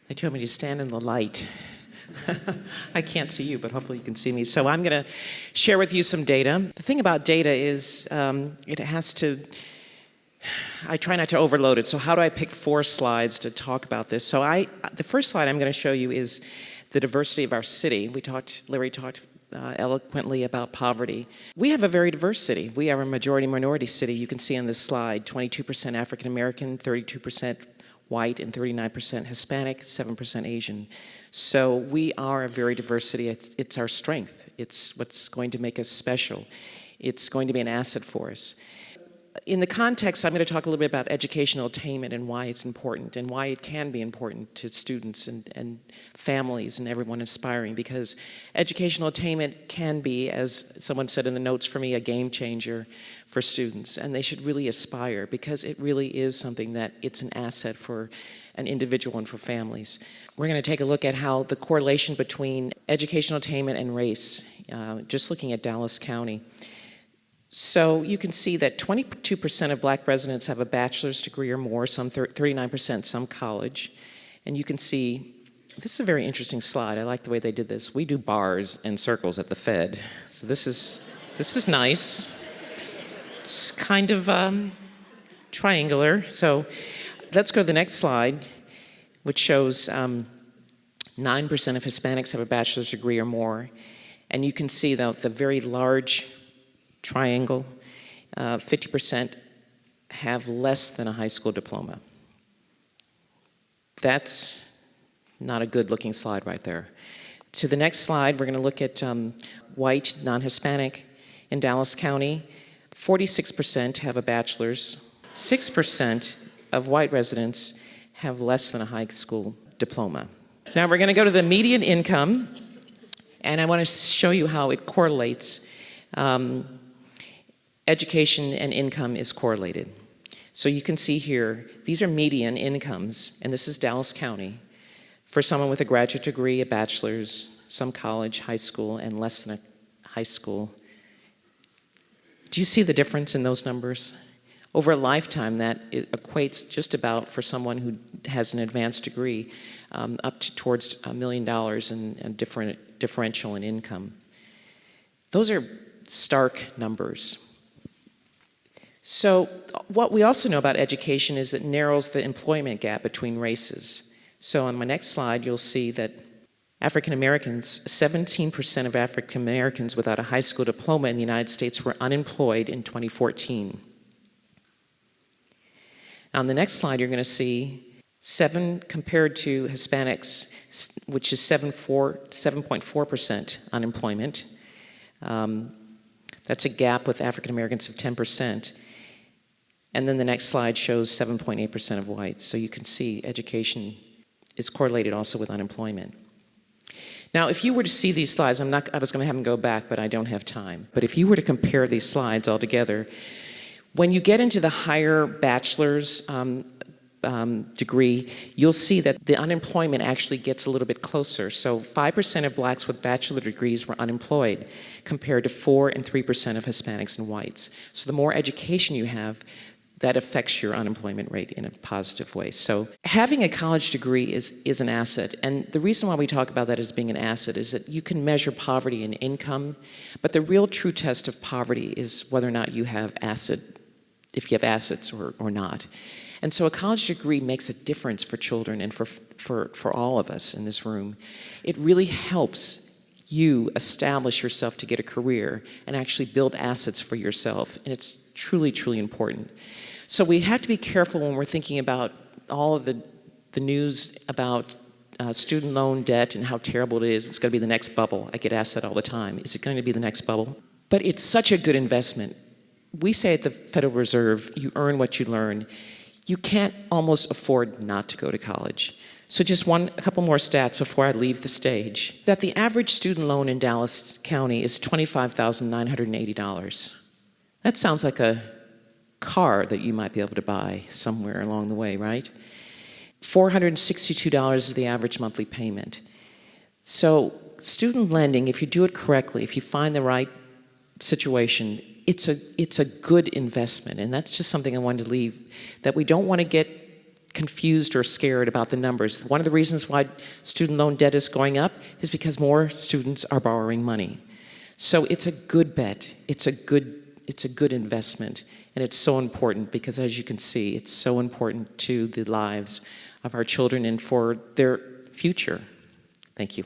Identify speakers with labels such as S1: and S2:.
S1: They told me to stand in the light. I can't see you, but hopefully you can see me. So I'm going to share with you some data. The thing about data is I try not to overload it. So how do I pick 4 slides to talk about this? So the first slide I'm going to show you is the diversity of our city. Larry talked eloquently about poverty. We have a very diverse city. We are a majority minority city. You can see on this slide, 22% African American, 32% white, and 39% Hispanic, 7% Asian. So we are a very diverse city. It's our strength. It's what's going to make us special. It's going to be an asset for us. In the context, I'm going to talk a little bit about educational attainment and why it's important and why it can be important to students and families and everyone aspiring, because educational attainment can be, as someone said in the notes for me, a game changer for students, and they should really aspire because it really is something that it's an asset for an individual and for families. We're going to take a look at how the correlation between educational attainment and race, just looking at Dallas County. So you can see that 22% of black residents have a bachelor's degree or more, some 39%, some college. And you can see, this is a very interesting slide. I like the way they did this. We do bars and circles at the Fed. So this is nice. It's kind of triangular. So let's go to the next slide, which shows 9% of Hispanics have a bachelor's degree or more. And you can see, though, the very large triangle, 50% have less than a high school diploma. That's not a good looking slide right there. To the next slide, we're going to look at white, non-Hispanic in Dallas County. 46% have a bachelor's. 6% of white residents have less than a high school diploma. Now we're going to go to the median income, and I want to show you how it correlates. Education and income is correlated. So you can see here, these are median incomes, and this is Dallas County, for someone with a graduate degree, a bachelor's, some college, high school, and less than a high school. Do you see the difference in those numbers? Over a lifetime, that equates just about, for someone who has an advanced degree, up to towards $1 million in differential in income. Those are stark numbers. So what we also know about education is that it narrows the employment gap between races. So on my next slide, you'll see that African Americans, 17% of African Americans without a high school diploma in the United States were unemployed in 2014. On the next slide, you're going to see 7 compared to Hispanics, which is 7.4% unemployment. That's a gap with African Americans of 10%. And then the next slide shows 7.8% of whites. So you can see education is correlated also with unemployment. Now, if you were to see these slides, I was going to have them go back, but I don't have time. But if you were to compare these slides all together, when you get into the higher bachelor's degree, you'll see that the unemployment actually gets a little bit closer. So 5% of blacks with bachelor degrees were unemployed, compared to 4% and 3% of Hispanics and whites. So the more education you have, that affects your unemployment rate in a positive way. So having a college degree is an asset. And the reason why we talk about that as being an asset is that you can measure poverty in income, but the real true test of poverty is whether or not you have if you have assets or not. And so a college degree makes a difference for children and for all of us in this room. It really helps you establish yourself to get a career and actually build assets for yourself. And it's truly, truly important. So we have to be careful when we're thinking about all of the news about student loan debt and how terrible it is. It's going to be the next bubble. I get asked that all the time. Is it going to be the next bubble? But it's such a good investment. We say at the Federal Reserve, you earn what you learn. You can't almost afford not to go to college. So just a couple more stats before I leave the stage. That the average student loan in Dallas County is $25,980. That sounds like a car that you might be able to buy somewhere along the way, right? $462 is the average monthly payment. So student lending, if you do it correctly, if you find the right situation, it's a good investment. And that's just something I wanted to leave, that we don't want to get confused or scared about the numbers. One of the reasons why student loan debt is going up is because more students are borrowing money. So it's a good bet. It's a good investment. And it's so important because, as you can see, it's so important to the lives of our children and for their future. Thank you.